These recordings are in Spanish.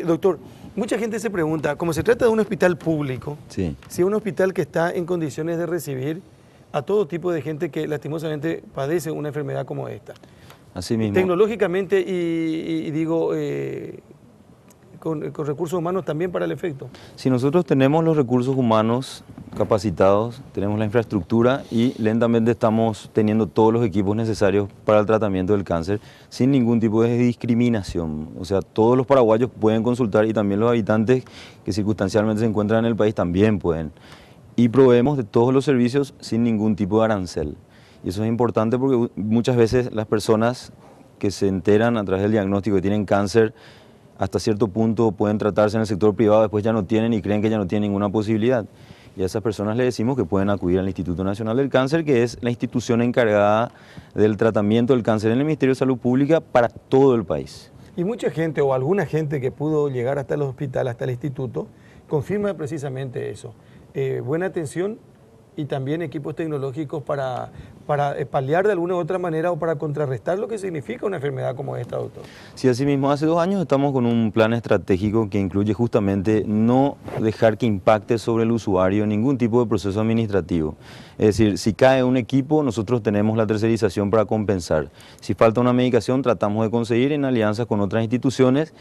Doctor, mucha gente se pregunta, como se trata de un hospital público, Sí. si es un hospital que está en condiciones de recibir a todo tipo de gente que lastimosamente padece una enfermedad como esta. Así mismo. Tecnológicamente y digo, con recursos humanos también para el efecto. Si nosotros tenemos los recursos humanos capacitados, tenemos la infraestructura y lentamente estamos teniendo todos los equipos necesarios para el tratamiento del cáncer sin ningún tipo de discriminación. O sea, todos los paraguayos pueden consultar y también los habitantes que circunstancialmente se encuentran en el país también pueden. Y proveemos de todos los servicios sin ningún tipo de arancel. Y eso es importante porque muchas veces las personas que se enteran a través del diagnóstico que tienen cáncer, hasta cierto punto pueden tratarse en el sector privado, después ya no tienen y creen que ya no tienen ninguna posibilidad. Y a esas personas les decimos que pueden acudir al Instituto Nacional del Cáncer, que es la institución encargada del tratamiento del cáncer en el Ministerio de Salud Pública para todo el país. Y mucha gente o alguna gente que pudo llegar hasta el hospital, hasta el instituto, confirma precisamente eso. Buena atención y también equipos tecnológicos para paliar de alguna u otra manera o para contrarrestar lo que significa una enfermedad como esta, doctor. Sí, así mismo, hace 2 años estamos con un plan estratégico que incluye justamente no dejar que impacte sobre el usuario ningún tipo de proceso administrativo. Es decir, si cae un equipo, nosotros tenemos la tercerización para compensar. Si falta una medicación, tratamos de conseguir en alianzas con otras instituciones.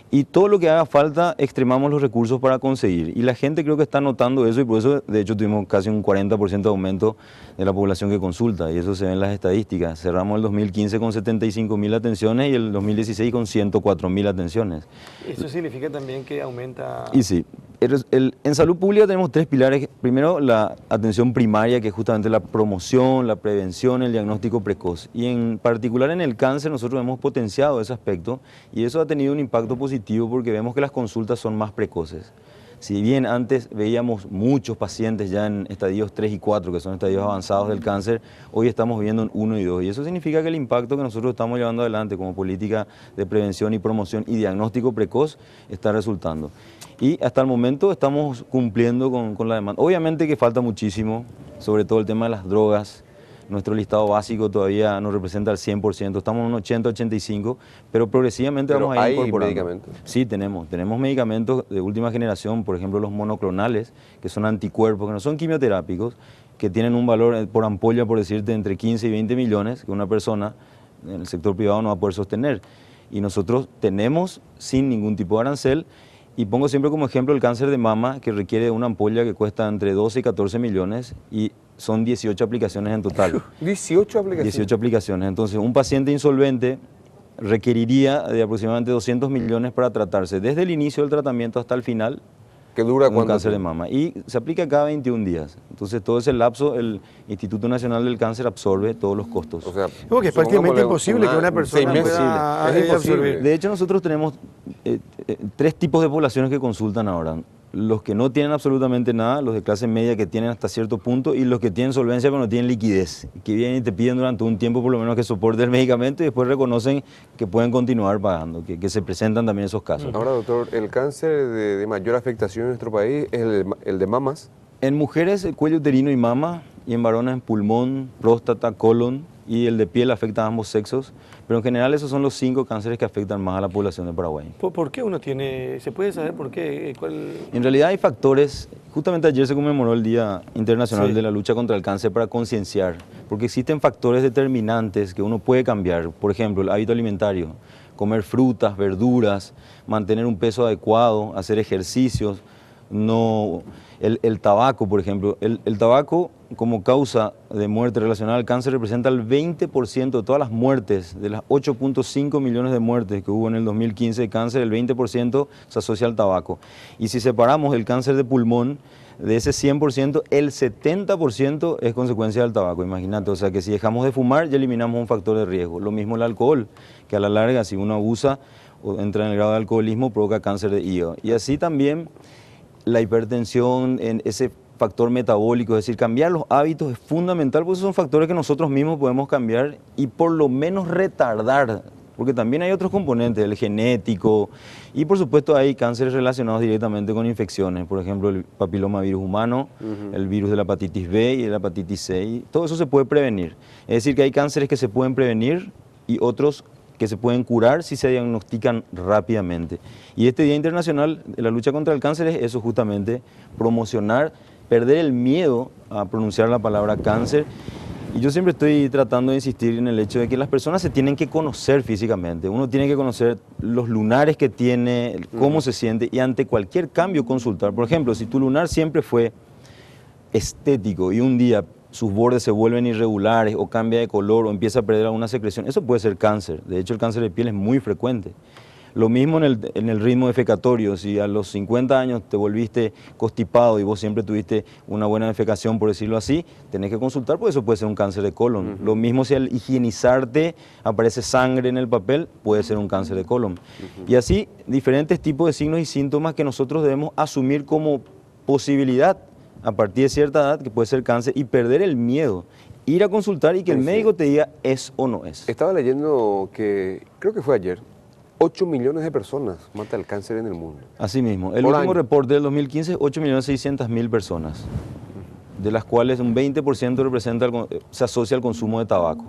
Y todo lo que haga falta, extremamos los recursos para conseguir. Y la gente creo que está notando eso y por eso, de hecho, tuvimos casi un 40% de aumento de la población que consulta. Y eso se ve en las estadísticas. Cerramos el 2015 con 75.000 atenciones y el 2016 con 104.000 atenciones. Eso significa también que aumenta... Y sí, en salud pública tenemos 3 pilares. Primero, la atención primaria, que es justamente la promoción, la prevención, el diagnóstico precoz. Y en particular en el cáncer nosotros hemos potenciado ese aspecto y eso ha tenido un impacto positivo porque vemos que las consultas son más precoces. Si bien antes veíamos muchos pacientes ya en estadios 3 y 4, que son estadios avanzados del cáncer, hoy estamos viendo en 1 y 2. Y eso significa que el impacto que nosotros estamos llevando adelante como política de prevención y promoción y diagnóstico precoz está resultando. Y hasta el momento estamos cumpliendo con la demanda. Obviamente que falta muchísimo, sobre todo el tema de las drogas. Nuestro listado básico todavía no representa al 100%, estamos en un 80-85%, pero progresivamente vamos a ir incorporando. ¿Hay medicamentos? Sí, tenemos medicamentos de última generación, por ejemplo los monoclonales, que son anticuerpos, que no son quimioterápicos, que tienen un valor por ampolla, por decirte, entre 15 y 20 millones, que una persona en el sector privado no va a poder sostener. Y nosotros tenemos sin ningún tipo de arancel. Y pongo siempre como ejemplo el cáncer de mama, que requiere una ampolla que cuesta entre 12 y 14 millones y son 18 aplicaciones en total. 18 aplicaciones. 18 aplicaciones. Entonces, un paciente insolvente requeriría de aproximadamente 200 millones para tratarse desde el inicio del tratamiento hasta el final. ¿Que dura un cáncer de mama. Y se aplica cada 21 días. Entonces, todo ese lapso, el Instituto Nacional del Cáncer absorbe todos los costos. O sea, Como que es prácticamente imposible que una persona 6 meses. pueda Es imposible. absorber. De hecho, nosotros tenemos 3 tipos de poblaciones que consultan ahora. Los que no tienen absolutamente nada, los de clase media que tienen hasta cierto punto y los que tienen solvencia pero no tienen liquidez, que vienen y te piden durante un tiempo por lo menos que soporte el medicamento y después reconocen que pueden continuar pagando, que se presentan también esos casos. Ahora, doctor, el cáncer de mayor afectación en nuestro país es el de mamas. En mujeres el cuello uterino y mama, y en varones pulmón, próstata, colon, y el de piel afecta a ambos sexos, pero en general esos son los 5 cánceres que afectan más a la población de Paraguay. ¿Por qué uno tiene, se puede saber por qué? En realidad hay factores, justamente ayer se conmemoró el Día Internacional Sí. de la Lucha contra el Cáncer para concienciar, porque existen factores determinantes que uno puede cambiar, por ejemplo el hábito alimentario, comer frutas, verduras, mantener un peso adecuado, hacer ejercicios, el tabaco, por ejemplo. El tabaco como causa de muerte relacionada al cáncer representa el 20% de todas las muertes, de las 8.5 millones de muertes que hubo en el 2015 de cáncer, el 20% se asocia al tabaco. Y si separamos el cáncer de pulmón, de ese 100%, el 70% es consecuencia del tabaco, imagínate. O sea que si dejamos de fumar ya eliminamos un factor de riesgo. Lo mismo el alcohol, que a la larga si uno abusa o entra en el grado de alcoholismo provoca cáncer de hígado. Y así también la hipertensión, en ese factor metabólico, es decir, cambiar los hábitos es fundamental, porque esos son factores que nosotros mismos podemos cambiar y por lo menos retardar, porque también hay otros componentes, el genético, y por supuesto hay cánceres relacionados directamente con infecciones, por ejemplo el papilomavirus humano, el virus de la hepatitis B y la hepatitis C, y todo eso se puede prevenir. Es decir, que hay cánceres que se pueden prevenir y otros que se pueden curar si se diagnostican rápidamente. Y este Día Internacional de la Lucha contra el Cáncer es eso justamente, promocionar, perder el miedo a pronunciar la palabra cáncer. Y yo siempre estoy tratando de insistir en el hecho de que las personas se tienen que conocer físicamente. Uno tiene que conocer los lunares que tiene, cómo se siente y ante cualquier cambio consultar. Por ejemplo, si tu lunar siempre fue estético y un día sus bordes se vuelven irregulares o cambia de color o empieza a perder alguna secreción, eso puede ser cáncer. De hecho, el cáncer de piel es muy frecuente. Lo mismo en el ritmo defecatorio, si a los 50 años te volviste constipado y vos siempre tuviste una buena defecación, por decirlo así, tenés que consultar porque eso puede ser un cáncer de colon. Lo mismo si al higienizarte aparece sangre en el papel, puede ser un cáncer de colon. Y así, diferentes tipos de signos y síntomas que nosotros debemos asumir como posibilidad a partir de cierta edad que puede ser cáncer y perder el miedo. Ir a consultar y que el médico te diga es o no es. Estaba leyendo que, creo que fue ayer, 8 millones de personas mata el cáncer en el mundo. Así mismo. El Por último año. reporte del 2015 es 8.600.000 personas, de las cuales un 20% se asocia al consumo de tabaco.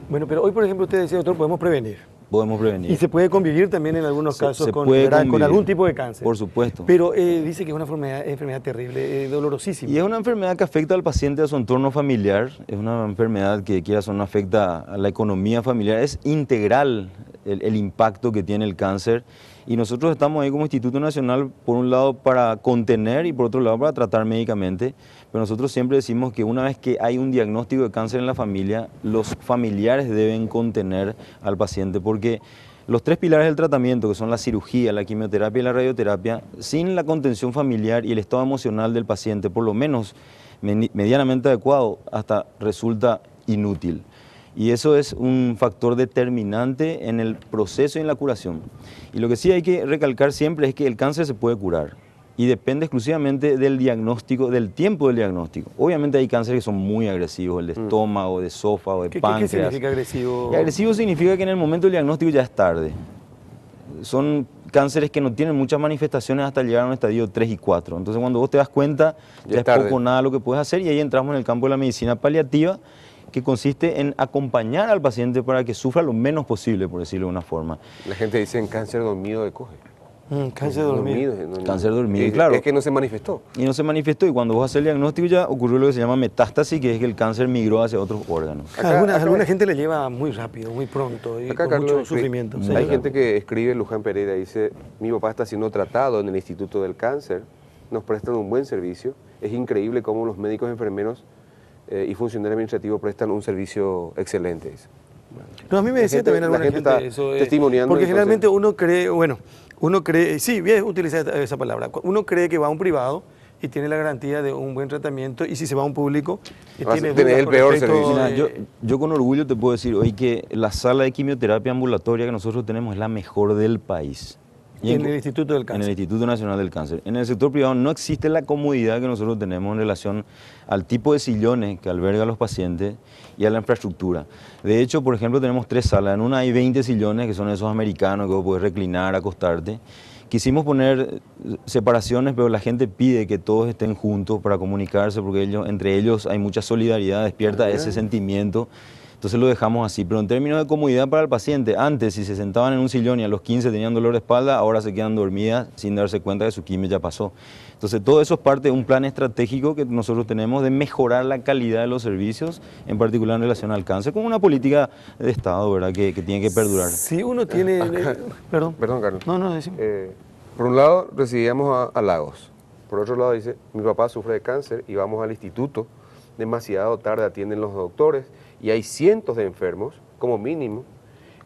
Bueno, pero hoy, por ejemplo, usted decía, doctor, podemos prevenir. Podemos prevenir. Y se puede convivir también en algunos casos se con, puede ¿verdad? Con convivir. algún tipo de cáncer. Por supuesto. Pero dice que es una enfermedad terrible, dolorosísima. Y es una enfermedad que afecta al paciente, a su entorno familiar. Es una enfermedad que, quieras o no, afecta a la economía familiar. Es integral el impacto que tiene el cáncer. Y nosotros estamos ahí como Instituto Nacional, por un lado, para contener y por otro lado, para tratar médicamente. Pero nosotros siempre decimos que una vez que hay un diagnóstico de cáncer en la familia, los familiares deben contener al paciente, porque los 3 pilares del tratamiento, que son la cirugía, la quimioterapia y la radioterapia, sin la contención familiar y el estado emocional del paciente, por lo menos medianamente adecuado, hasta resulta inútil. Y eso es un factor determinante en el proceso y en la curación. Y lo que sí hay que recalcar siempre es que el cáncer se puede curar y depende exclusivamente del diagnóstico, del tiempo del diagnóstico. Obviamente hay cánceres que son muy agresivos, el de estómago, de esófago, de páncreas. ¿Qué significa agresivo? Y agresivo significa que en el momento del diagnóstico ya es tarde. Son cánceres que no tienen muchas manifestaciones hasta llegar a un estadio 3 y 4. Entonces cuando vos te das cuenta, ya es poco o nada lo que puedes hacer y ahí entramos en el campo de la medicina paliativa, que consiste en acompañar al paciente para que sufra lo menos posible, por decirlo de una forma. La gente dice en cáncer dormido de coge. Cáncer dormido. Cáncer dormido, claro. Es que no se manifestó. Y no se manifestó, y cuando vos haces el diagnóstico ya ocurrió lo que se llama metástasis, que es que el cáncer migró hacia otros órganos. Alguna gente le lleva muy rápido, muy pronto, y Acá, con Carlos, mucho sufrimiento. Hay gente que escribe, Luján Pereira, dice, mi papá está siendo tratado en el Instituto del Cáncer, nos prestan un buen servicio, es increíble cómo los médicos, enfermeros y funcionarios administrativos prestan un servicio excelente. Dice. No, a mí me decía también alguna gente eso, testimoniando. Porque generalmente uno cree, sí, bien utilizar esa palabra, uno cree que va a un privado y tiene la garantía de un buen tratamiento, y si se va a un público, tenés el peor servicio. Mira, yo con orgullo te puedo decir hoy que la sala de quimioterapia ambulatoria que nosotros tenemos es la mejor del país. Y en el Instituto del Cáncer. En el Instituto Nacional del Cáncer. En el sector privado no existe la comodidad que nosotros tenemos en relación al tipo de sillones que alberga a los pacientes y a la infraestructura. De hecho, por ejemplo, tenemos 3 salas. En una hay 20 sillones, que son esos americanos que vos podés reclinar, acostarte. Quisimos poner separaciones, pero la gente pide que todos estén juntos para comunicarse, porque entre ellos hay mucha solidaridad, despierta ese sentimiento. Entonces lo dejamos así, pero en términos de comodidad para el paciente, antes si se sentaban en un sillón y a los 15 tenían dolor de espalda, ahora se quedan dormidas sin darse cuenta que su quimio ya pasó. Entonces todo eso es parte de un plan estratégico que nosotros tenemos de mejorar la calidad de los servicios, en particular en relación al cáncer, como una política de Estado, ¿verdad?, que tiene que perdurar. Si uno tiene... Perdón, Carlos. No, decime. Por un lado recibíamos a Lagos, por otro lado dice, mi papá sufre de cáncer y vamos al instituto, demasiado tarde atienden los doctores, y hay cientos de enfermos, como mínimo,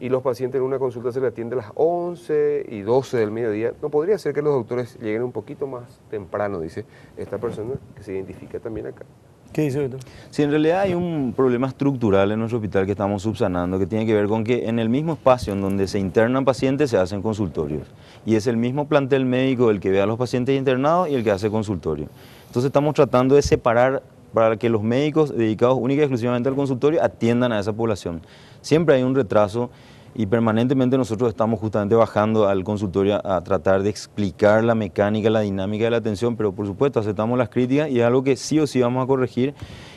y los pacientes en una consulta se les atiende a las 11 y 12 del mediodía. ¿No podría ser que los doctores lleguen un poquito más temprano, dice esta persona que se identifica también acá? ¿Qué dice doctor? Sí, en realidad hay un problema estructural en nuestro hospital que estamos subsanando, que tiene que ver con que en el mismo espacio en donde se internan pacientes se hacen consultorios. Y es el mismo plantel médico el que ve a los pacientes internados y el que hace consultorio. Entonces estamos tratando de separar para que los médicos dedicados única y exclusivamente al consultorio atiendan a esa población. Siempre hay un retraso y permanentemente nosotros estamos justamente bajando al consultorio a tratar de explicar la mecánica, la dinámica de la atención, pero por supuesto aceptamos las críticas y es algo que sí o sí vamos a corregir.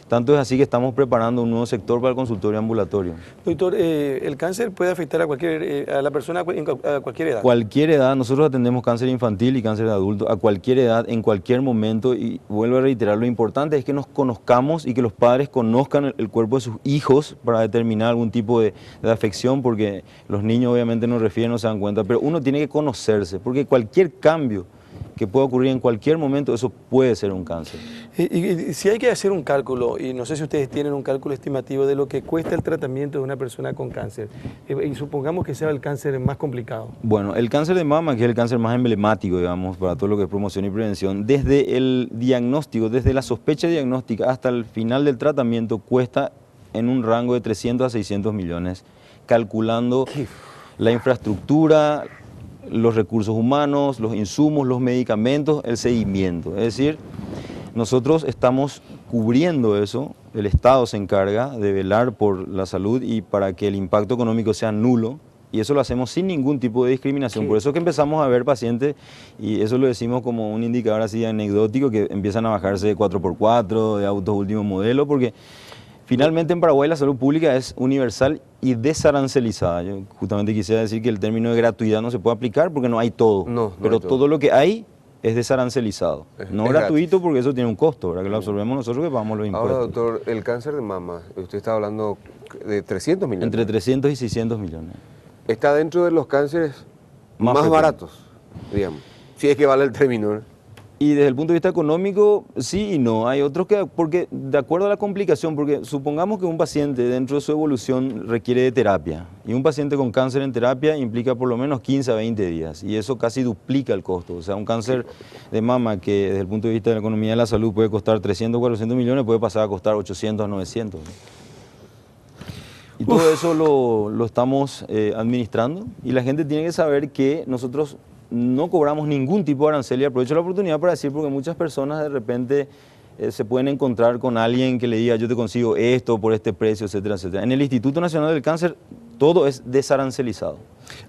Tanto es así que estamos preparando un nuevo sector para el consultorio ambulatorio. Doctor, ¿el cáncer puede afectar a la persona a cualquier edad? Cualquier edad, nosotros atendemos cáncer infantil y cáncer de adulto a cualquier edad, en cualquier momento, y vuelvo a reiterar, lo importante es que nos conozcamos y que los padres conozcan el cuerpo de sus hijos para determinar algún tipo de afección, porque los niños obviamente no refieren, no se dan cuenta, pero uno tiene que conocerse, porque cualquier cambio que pueda ocurrir en cualquier momento, eso puede ser un cáncer. Y si hay que hacer un cálculo, y no sé si ustedes tienen un cálculo estimativo de lo que cuesta el tratamiento de una persona con cáncer, y supongamos que sea el cáncer más complicado. Bueno, el cáncer de mama, que es el cáncer más emblemático, digamos, para todo lo que es promoción y prevención, desde el diagnóstico, desde la sospecha diagnóstica hasta el final del tratamiento, cuesta en un rango de 300 a 600 millones, calculando la infraestructura, los recursos humanos, los insumos, los medicamentos, el seguimiento. Es decir, nosotros estamos cubriendo eso, el Estado se encarga de velar por la salud y para que el impacto económico sea nulo, y eso lo hacemos sin ningún tipo de discriminación. Sí. Por eso que empezamos a ver pacientes, y eso lo decimos como un indicador así anecdótico, que empiezan a bajarse de 4x4, de autos último modelo, porque finalmente en Paraguay la salud pública es universal y desarancelizada. Yo justamente quisiera decir que el término de gratuidad no se puede aplicar porque no hay todo, pero hay todo. todo lo que hay es desarancelizado. No Es gratuito gratis. porque eso tiene un costo, ¿verdad? Que lo absorbemos nosotros que pagamos los impuestos. Ahora, doctor, el cáncer de mama, usted está hablando de 300 millones. Entre 300 y 600 millones. Está dentro de los cánceres Más más frecuentes. baratos, digamos. Si es que vale el término, ¿no? Y desde el punto de vista económico, sí y no. Hay otros que, porque de acuerdo a la complicación, porque supongamos que un paciente dentro de su evolución requiere de terapia, y un paciente con cáncer en terapia implica por lo menos 15 a 20 días, y eso casi duplica el costo. O sea, un cáncer de mama que desde el punto de vista de la economía de la salud puede costar 300 o 400 millones, puede pasar a costar 800 a 900. Y todo eso lo estamos administrando, y la gente tiene que saber que nosotros no cobramos ningún tipo de arancel, y aprovecho la oportunidad para decir, porque muchas personas de repente se pueden encontrar con alguien que le diga yo te consigo esto por este precio, etcétera, etcétera. En el Instituto Nacional del Cáncer todo es desarancelizado.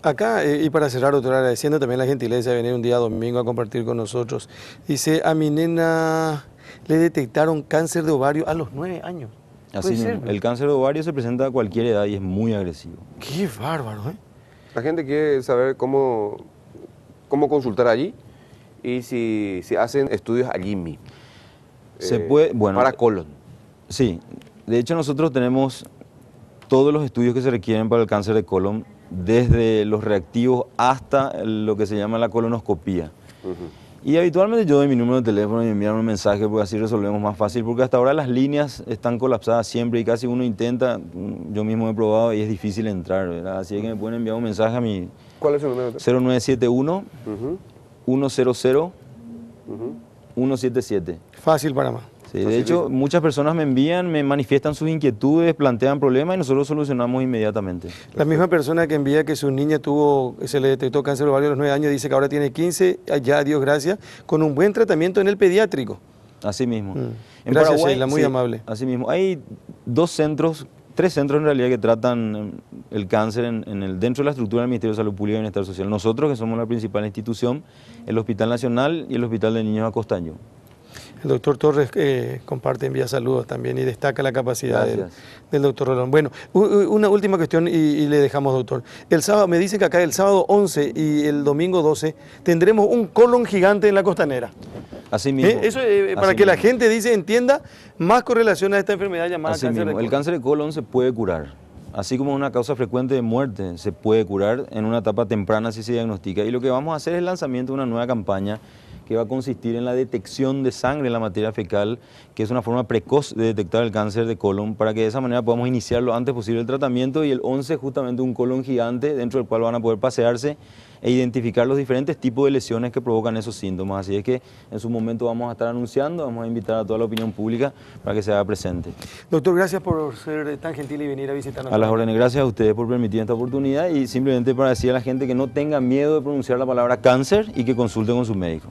Acá, y para cerrar, doctor, agradeciendo también la gentileza de venir un día domingo a compartir con nosotros. Dice, a mi nena le detectaron cáncer de ovario a los 9 años. Así ¿Puede mismo, ser? el cáncer de ovario se presenta a cualquier edad y es muy agresivo. Qué bárbaro, ¿eh? La gente quiere saber cómo consultar allí y si hacen estudios allí mismo. Se puede, bueno, para colon. Sí, de hecho nosotros tenemos todos los estudios que se requieren para el cáncer de colon, desde los reactivos hasta lo que se llama la colonoscopía. Y habitualmente yo doy mi número de teléfono y me envían un mensaje porque así resolvemos más fácil, porque hasta ahora las líneas están colapsadas siempre y casi uno intenta, yo mismo he probado y es difícil entrar, ¿verdad? Así que me pueden enviar un mensaje a mi ¿Cuál es su número? 0971 Ujú, 100 ujú. 177. Fácil para más. Sí, de hecho, muchas personas me envían, me manifiestan sus inquietudes, plantean problemas y nosotros solucionamos inmediatamente. La misma persona que envía que su niña se le detectó cáncer de ovario a los 9 años, dice que ahora tiene 15, ya, Dios gracias, con un buen tratamiento en el pediátrico. Así mismo. En Gracias, Paraguay, Sheila, muy sí, amable. Así mismo. Hay tres centros en realidad que tratan el cáncer dentro de la estructura del Ministerio de Salud Pública y Bienestar Social. Nosotros, que somos la principal institución, el Hospital Nacional y el Hospital de Niños Acostaño. El doctor Torres comparte, envía saludos también y destaca la capacidad del doctor Rolón. Bueno, una última cuestión y le dejamos, doctor. El sábado, me dice que acá el sábado 11 y el domingo 12 tendremos un colon gigante en la costanera. Así mismo. Eso para Así que la mismo. gente entienda más con relación a esta enfermedad llamada Así cáncer de mismo. colon. El cáncer de colon se puede curar. Así como es una causa frecuente de muerte, se puede curar en una etapa temprana si se diagnostica. Y lo que vamos a hacer es el lanzamiento de una nueva campaña que va a consistir en la detección de sangre en la materia fecal, que es una forma precoz de detectar el cáncer de colon, para que de esa manera podamos iniciar lo antes posible el tratamiento, y el 11 justamente un colon gigante dentro del cual van a poder pasearse e identificar los diferentes tipos de lesiones que provocan esos síntomas. Así es que en su momento vamos a estar anunciando, vamos a invitar a toda la opinión pública para que se haga presente. Doctor, gracias por ser tan gentil y venir a visitarnos. A las órdenes, gracias a ustedes por permitir esta oportunidad, y simplemente para decir a la gente que no tenga miedo de pronunciar la palabra cáncer y que consulte con su médico.